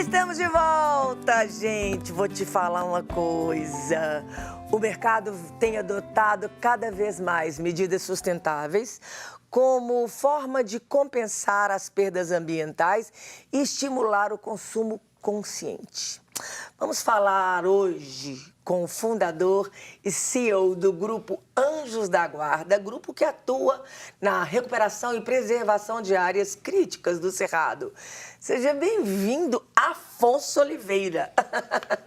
Estamos de volta, gente. Vou te falar uma coisa. O mercado tem adotado cada vez mais medidas sustentáveis como forma de compensar as perdas ambientais e estimular o consumo consciente. Vamos falar hoje com o fundador e CEO do Grupo Anjos da Guarda, grupo que atua na recuperação e preservação de áreas críticas do Cerrado. Seja bem-vindo, Afonso Oliveira.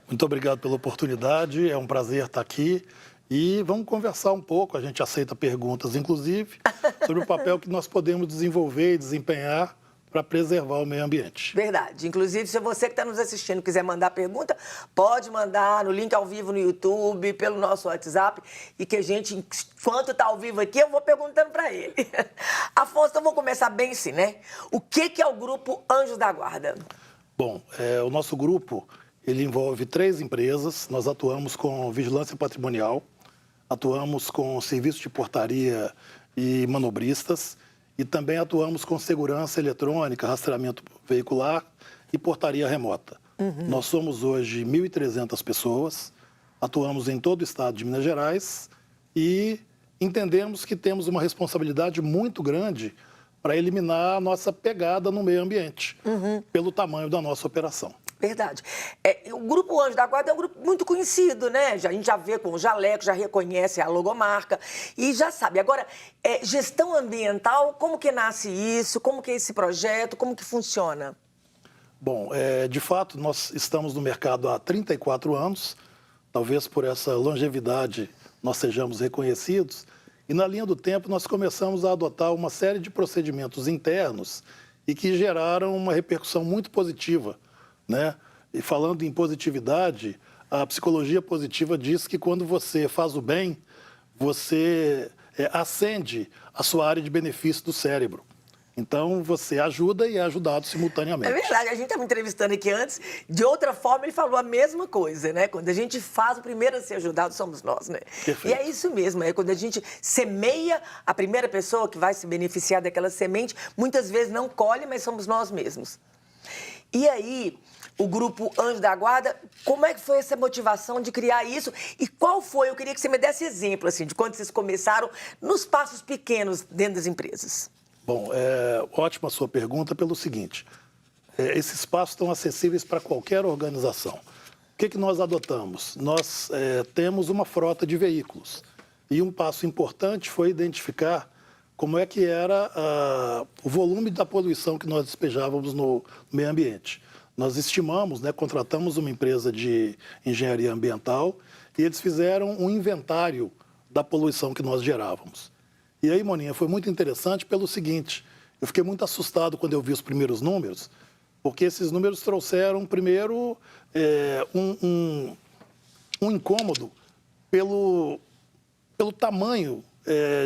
Muito obrigado pela oportunidade, é um prazer estar aqui. E vamos conversar um pouco, a gente aceita perguntas, inclusive, sobre o papel que nós podemos desenvolver e desempenhar para preservar o meio ambiente. Verdade. Inclusive, se você que está nos assistindo quiser mandar pergunta, pode mandar no link ao vivo no YouTube, pelo nosso WhatsApp, e que a gente, enquanto está ao vivo aqui, eu vou perguntando para ele. Afonso, então vamos começar bem assim, né? O que é o Grupo Anjos da Guarda? Bom, o nosso grupo, ele envolve 3 empresas. Nós atuamos com vigilância patrimonial, atuamos com serviço de portaria e manobristas, e também atuamos com segurança eletrônica, rastreamento veicular e portaria remota. Nós somos hoje 1.300 pessoas, atuamos em todo o estado de Minas Gerais e entendemos que temos uma responsabilidade muito grande para eliminar a nossa pegada no meio ambiente, pelo tamanho da nossa operação. Verdade. O Grupo Anjos da Guarda é um grupo muito conhecido, né? A gente já vê com o jaleco, já reconhece a logomarca e já sabe. Agora, gestão ambiental, como que nasce isso? Como que é esse projeto? Como que funciona? Bom, de fato, nós estamos no mercado há 34 anos. Talvez por essa longevidade nós sejamos reconhecidos. E na linha do tempo nós começamos a adotar uma série de procedimentos internos e que geraram uma repercussão muito positiva, né? E falando em positividade, a psicologia positiva diz que quando você faz o bem, você acende a sua área de benefício do cérebro. Então, você ajuda e é ajudado simultaneamente. É verdade, a gente estava entrevistando aqui antes, de outra forma ele falou a mesma coisa, né? Quando a gente faz, o primeiro a ser ajudado somos nós, né? Perfeito. E é isso mesmo, quando a gente semeia, a primeira pessoa que vai se beneficiar daquela semente, muitas vezes não colhe, mas somos nós mesmos. E aí, o Grupo Anjos da Guarda, como é que foi essa motivação de criar isso? E qual foi? Eu queria que você me desse exemplo, assim, de quando vocês começaram nos passos pequenos dentro das empresas. Bom, ótima a sua pergunta pelo seguinte, esses espaços estão acessíveis para qualquer organização. O que nós adotamos? Nós temos uma frota de veículos e um passo importante foi identificar como é que era o volume da poluição que nós despejávamos no meio ambiente. Nós estimamos, contratamos uma empresa de engenharia ambiental e eles fizeram um inventário da poluição que nós gerávamos. E aí, Moninha, foi muito interessante pelo seguinte, eu fiquei muito assustado quando eu vi os primeiros números, porque esses números trouxeram, primeiro, um incômodo pelo tamanho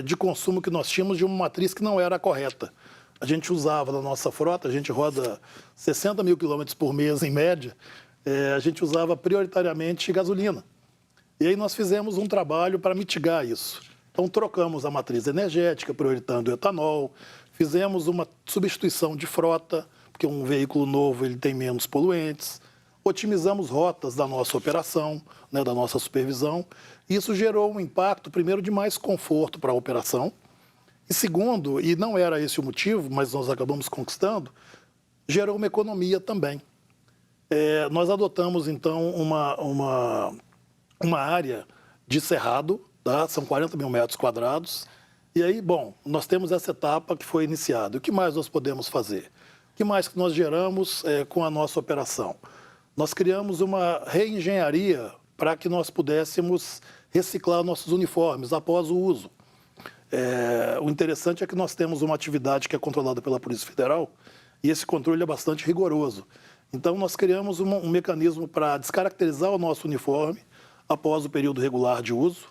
de consumo que nós tínhamos de uma matriz que não era a correta. A gente usava na nossa frota, a gente roda 60 mil quilômetros por mês em média, a gente usava prioritariamente gasolina. E aí nós fizemos um trabalho para mitigar isso. Então trocamos a matriz energética, prioritando o etanol, fizemos uma substituição de frota, porque um veículo novo ele tem menos poluentes, otimizamos rotas da nossa operação, da nossa supervisão. Isso gerou um impacto, primeiro, de mais conforto para a operação, e segundo, e não era esse o motivo, mas nós acabamos conquistando, gerou uma economia também. Nós adotamos, então, uma área de cerrado, tá? São 40 mil metros quadrados, e aí, bom, nós temos essa etapa que foi iniciada. O que mais nós podemos fazer? O que mais que nós geramos com a nossa operação? Nós criamos uma reengenharia para que nós pudéssemos reciclar nossos uniformes após o uso. O interessante é que nós temos uma atividade que é controlada pela Polícia Federal e esse controle é bastante rigoroso. Então, nós criamos um mecanismo para descaracterizar o nosso uniforme após o período regular de uso,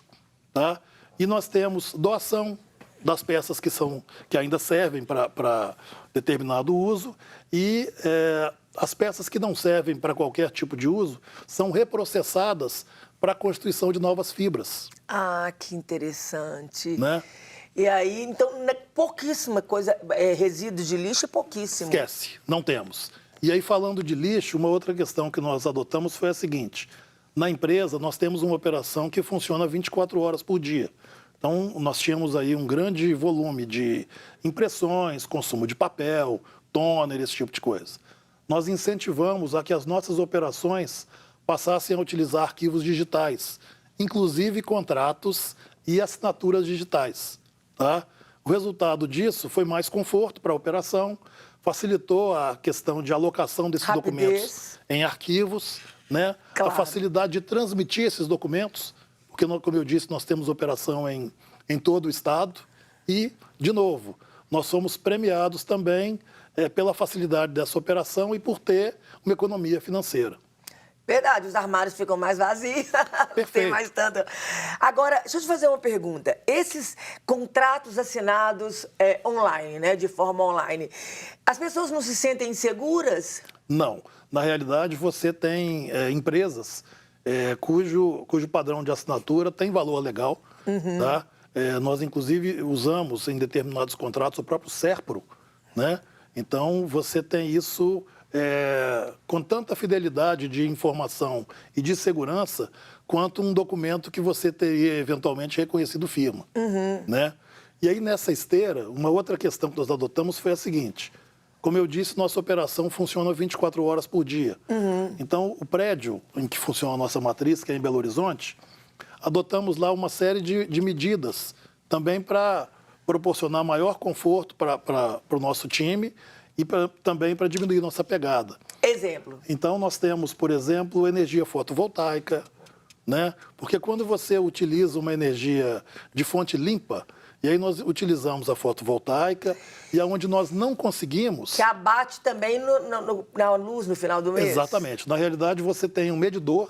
tá? E nós temos doação das peças que ainda servem para determinado uso e as peças que não servem para qualquer tipo de uso são reprocessadas para a constituição de novas fibras. Ah, que interessante. Né? E aí, então, pouquíssima coisa, resíduos de lixo é pouquíssimo. Esquece, não temos. E aí, falando de lixo, uma outra questão que nós adotamos foi a seguinte. Na empresa, nós temos uma operação que funciona 24 horas por dia. Então, nós tínhamos aí um grande volume de impressões, consumo de papel, toner, esse tipo de coisa. Nós incentivamos a que as nossas operações passassem a utilizar arquivos digitais, inclusive contratos e assinaturas digitais. Tá? O resultado disso foi mais conforto para a operação, facilitou a questão de alocação desses documentos em arquivos, né? Claro. A facilidade de transmitir esses documentos, porque, como eu disse, nós temos operação em todo o estado e, de novo, nós somos premiados também pela facilidade dessa operação e por ter uma economia financeira. Verdade, os armários ficam mais vazios, não tem mais tanto. Agora, deixa eu te fazer uma pergunta. Esses contratos assinados online, né, de forma online, as pessoas não se sentem inseguras? Não. Na realidade, você tem empresas cujo padrão de assinatura tem valor legal. Tá? Nós, inclusive, usamos em determinados contratos o próprio Serpro, né? Então, você tem isso com tanta fidelidade de informação e de segurança quanto um documento que você teria eventualmente reconhecido firma. Né? E aí, nessa esteira, uma outra questão que nós adotamos foi a seguinte. Como eu disse, nossa operação funciona 24 horas por dia. Então, o prédio em que funciona a nossa matriz, que é em Belo Horizonte, adotamos lá uma série de medidas também para proporcionar maior conforto para o nosso time e também para diminuir nossa pegada. Exemplo? Então, nós temos, por exemplo, energia fotovoltaica, né? Porque quando você utiliza uma energia de fonte limpa, e aí nós utilizamos a fotovoltaica, e aonde nós não conseguimos... Que abate também na luz no final do mês? Exatamente. Na realidade, você tem um medidor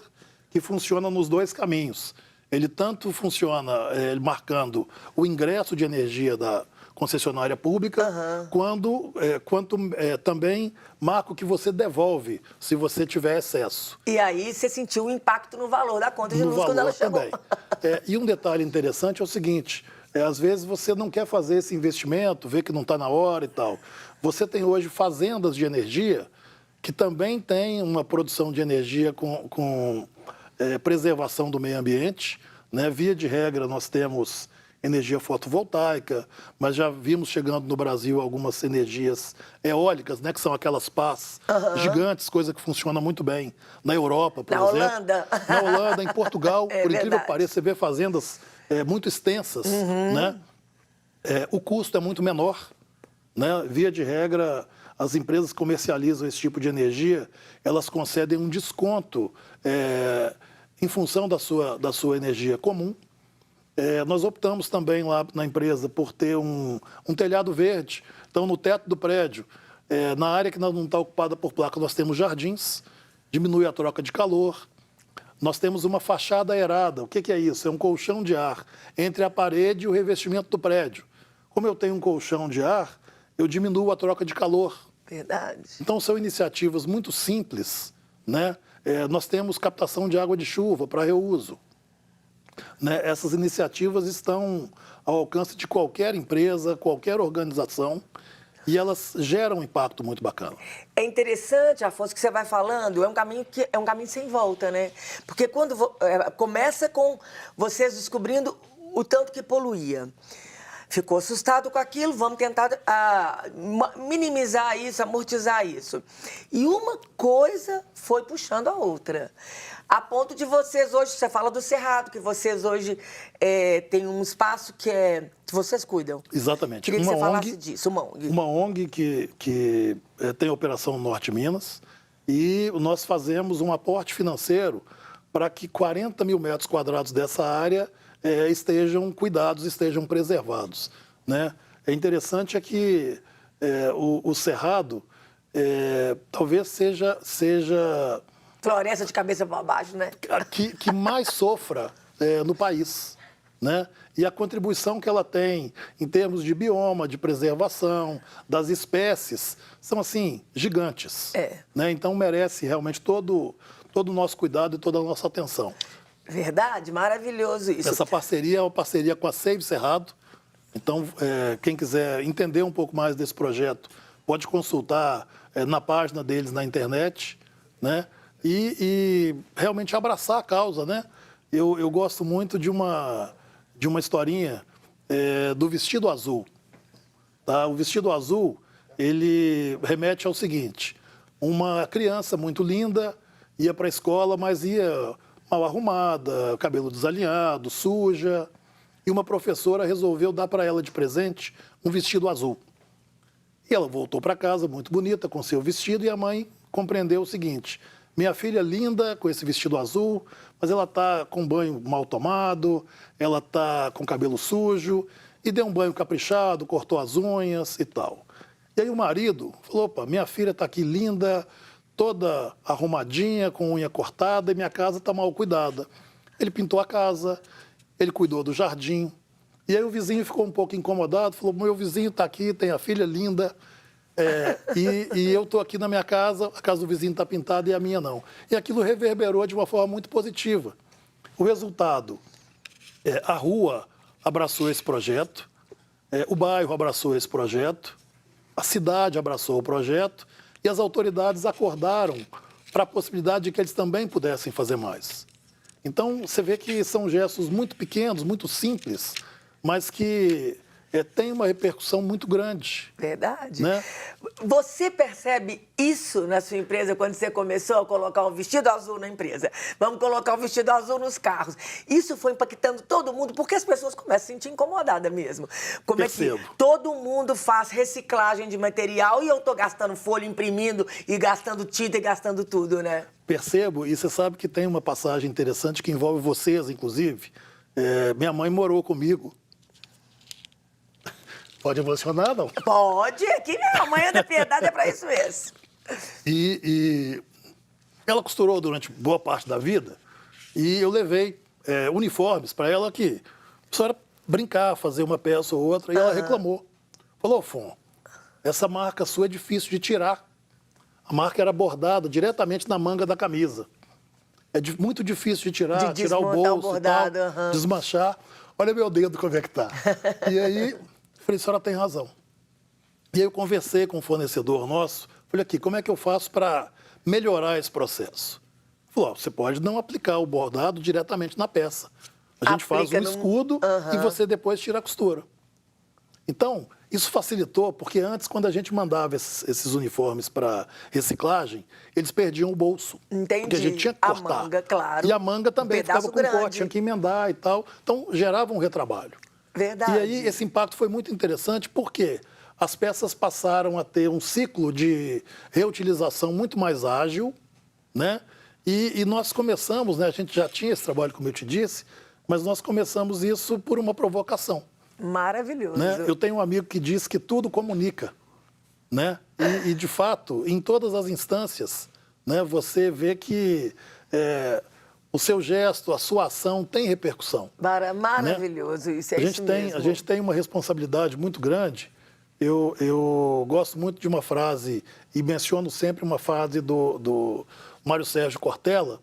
que funciona nos dois caminhos. Ele tanto funciona marcando o ingresso de energia da concessionária pública, quanto também marca o que você devolve se você tiver excesso. E aí você sentiu o impacto no valor da conta de luz quando ela chegou. Também. E um detalhe interessante é o seguinte, às vezes você não quer fazer esse investimento, vê que não está na hora e tal. Você tem hoje fazendas de energia que também têm uma produção de energia com preservação do meio ambiente, né? Via de regra, nós temos energia fotovoltaica, mas já vimos chegando no Brasil algumas energias eólicas, né, que são aquelas pás gigantes, coisa que funciona muito bem na Europa, por exemplo. Holanda. Na Holanda, em Portugal, por incrível que pareça, você vê fazendas muito extensas, né? O custo é muito menor, né? Via de regra, as empresas que comercializam esse tipo de energia, elas concedem um desconto em função da sua energia comum. Nós optamos também lá na empresa por ter um telhado verde. Então, no teto do prédio, na área que não está ocupada por placa, nós temos jardins, diminui a troca de calor. Nós temos uma fachada aerada. O que é isso? É um colchão de ar entre a parede e o revestimento do prédio. Como eu tenho um colchão de ar, eu diminuo a troca de calor. Verdade. Então, são iniciativas muito simples, né? Nós temos captação de água de chuva para reuso. Né? Essas iniciativas estão ao alcance de qualquer empresa, qualquer organização, e elas geram um impacto muito bacana. É interessante, Afonso, que você vai falando, é um caminho sem volta, né? Porque quando começa com vocês descobrindo o tanto que poluía. Ficou assustado com aquilo, vamos tentar minimizar isso, amortizar isso. E uma coisa foi puxando a outra. A ponto de vocês hoje, você fala do Cerrado, que vocês hoje têm um espaço que vocês cuidam. Exatamente. Queria que você falasse disso, uma ONG. Uma ONG que tem operação no Norte de Minas, e nós fazemos um aporte financeiro para que 40 mil metros quadrados dessa área estejam cuidados, estejam preservados. Né? É interessante que o Cerrado talvez seja floresta de cabeça para baixo, né? Que mais sofra no país. Né? E a contribuição que ela tem em termos de bioma, de preservação, das espécies, são, assim, gigantes. Né? Então, merece realmente todo o nosso cuidado e toda a nossa atenção. Verdade, maravilhoso isso. Essa parceria é uma parceria com a Save Cerrado. Então, quem quiser entender um pouco mais desse projeto, pode consultar na página deles na internet, né? E realmente abraçar a causa, né? Eu gosto muito de uma historinha do vestido azul. Tá? O vestido azul, ele remete ao seguinte: uma criança muito linda ia para a escola, mas ia mal arrumada, cabelo desalinhado, suja, e uma professora resolveu dar para ela de presente um vestido azul. E ela voltou para casa muito bonita com seu vestido e a mãe compreendeu o seguinte: minha filha linda com esse vestido azul, mas ela está com banho mal tomado, ela está com cabelo sujo, e deu um banho caprichado, cortou as unhas e tal. E aí o marido falou: opa, minha filha está aqui linda, toda arrumadinha, com unha cortada, e minha casa está mal cuidada. Ele pintou a casa, ele cuidou do jardim, e aí o vizinho ficou um pouco incomodado, falou: meu vizinho está aqui, tem a filha linda, e eu estou aqui na minha casa, a casa do vizinho está pintada e a minha não. E aquilo reverberou de uma forma muito positiva. O resultado, a rua abraçou esse projeto, o bairro abraçou esse projeto, a cidade abraçou o projeto e as autoridades acordaram para a possibilidade de que eles também pudessem fazer mais. Então, você vê que são gestos muito pequenos, muito simples, mas que tem uma repercussão muito grande. Verdade. Né? Você percebe isso na sua empresa quando você começou a colocar o vestido azul na empresa? Vamos colocar o vestido azul nos carros. Isso foi impactando todo mundo, porque as pessoas começam a se sentir incomodadas mesmo. Como Percebo. é que todo mundo faz reciclagem de material e eu estou gastando folha, imprimindo e gastando tinta e gastando tudo, né? Percebo, e você sabe que tem uma passagem interessante que envolve vocês, inclusive. Minha mãe morou comigo. Pode emocionar, não? Pode, aqui minha mãe da piedade é para isso mesmo. E ela costurou durante boa parte da vida e eu levei uniformes para ela que só era brincar, fazer uma peça ou outra, e ela reclamou. Falou: Fon, essa marca sua é difícil de tirar. A marca era bordada diretamente na manga da camisa. É muito difícil de tirar, tirar o bolso, o bordado, e tal, desmanchar. Olha meu dedo como é que tá. E aí, falei: a senhora tem razão. E aí eu conversei com um fornecedor nosso, falei: aqui, como é que eu faço para melhorar esse processo? Ele falou: você pode não aplicar o bordado diretamente na peça. A gente faz um escudo e você depois tira a costura. Então, isso facilitou, porque antes, quando a gente mandava esses uniformes para reciclagem, eles perdiam o bolso. Entendi. Porque a gente tinha que cortar. A manga, claro. E a manga também ficava com grande. corte, tinha que emendar e tal. Então, gerava um retrabalho. Verdade. E aí, esse impacto foi muito interessante, porque as peças passaram a ter um ciclo de reutilização muito mais ágil, né? E nós começamos, né? A gente já tinha esse trabalho, como eu te disse, mas nós começamos isso por uma provocação. Maravilhoso. Né? Eu tenho um amigo que diz que tudo comunica, né? E de fato, em todas as instâncias, né, você vê que o seu gesto, a sua ação tem repercussão. Maravilhoso, né? Isso é isso mesmo. A gente tem uma responsabilidade muito grande. Eu gosto muito de uma frase, e menciono sempre uma frase do Mário Sérgio Cortella,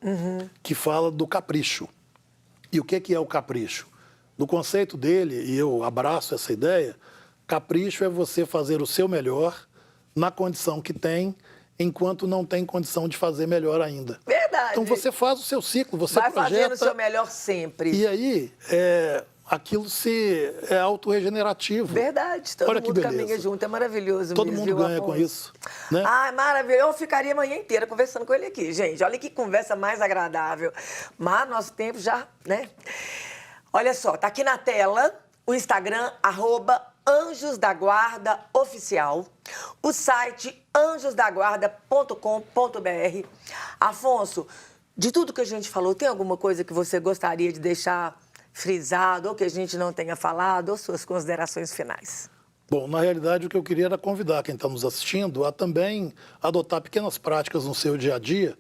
que fala do capricho. E o que é o capricho? No conceito dele, e eu abraço essa ideia, capricho é você fazer o seu melhor na condição que tem, enquanto não tem condição de fazer melhor ainda. Verdade. Então você faz o seu ciclo, você vai projeta... fazendo o seu melhor sempre. E aí, aquilo é autorregenerativo. Verdade, todo Olha mundo caminha junto, é maravilhoso. Todo mundo ganha com isso. Né? Ah, maravilhoso. Eu ficaria a manhã inteira conversando com ele aqui, gente. Olha que conversa mais agradável. Mas nosso tempo já, né? Olha só, tá aqui na tela o Instagram, @Anjos da Guarda Oficial, o site anjosdaguarda.com.br. Afonso, de tudo que a gente falou, tem alguma coisa que você gostaria de deixar frisado, ou que a gente não tenha falado, ou suas considerações finais? Bom, na realidade, o que eu queria era convidar quem está nos assistindo a também adotar pequenas práticas no seu dia a dia,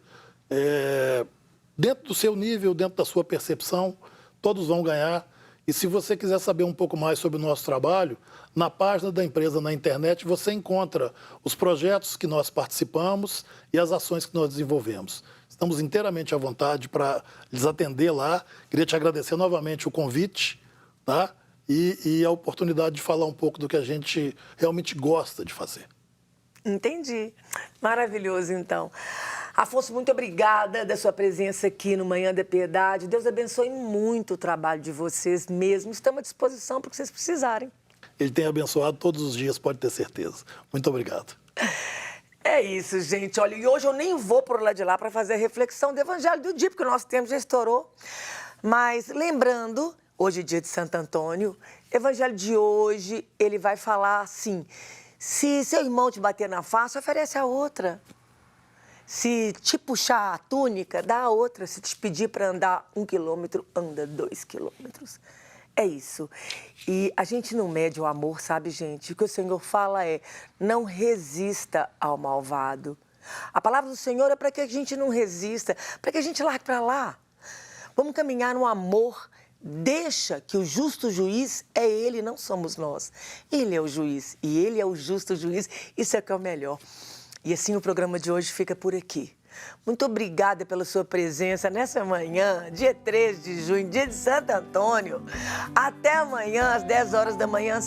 dentro do seu nível, dentro da sua percepção. Todos vão ganhar. E se você quiser saber um pouco mais sobre o nosso trabalho, na página da empresa na internet você encontra os projetos que nós participamos e as ações que nós desenvolvemos. Estamos inteiramente à vontade para lhes atender lá. Queria te agradecer novamente o convite, tá? E a oportunidade de falar um pouco do que a gente realmente gosta de fazer. Entendi. Maravilhoso, então. Afonso, muito obrigada da sua presença aqui no Manhã da Piedade. Deus abençoe muito o trabalho de vocês mesmo. Estamos à disposição para o que vocês precisarem. Ele tem abençoado todos os dias, pode ter certeza. Muito obrigado. É isso, gente. Olha, e hoje eu nem vou por lá de lá para fazer a reflexão do Evangelho do dia, porque o nosso tempo já estourou. Mas lembrando, hoje é dia de Santo Antônio, o Evangelho de hoje, ele vai falar assim: se seu irmão te bater na face, oferece a outra. Se te puxar a túnica, dá a outra. Se te pedir para andar 1 quilômetro, anda 2 quilômetros. É isso. E a gente não mede o amor, sabe, gente? O que o Senhor fala é: não resista ao malvado. A palavra do Senhor é para que a gente não resista, para que a gente largue para lá. Vamos caminhar no amor. Deixa que o justo juiz é Ele, não somos nós. Ele é o juiz e Ele é o justo juiz. Isso é que é o melhor. E assim o programa de hoje fica por aqui. Muito obrigada pela sua presença nessa manhã, dia 13 de junho, dia de Santo Antônio. Até amanhã, às 10 horas da manhã.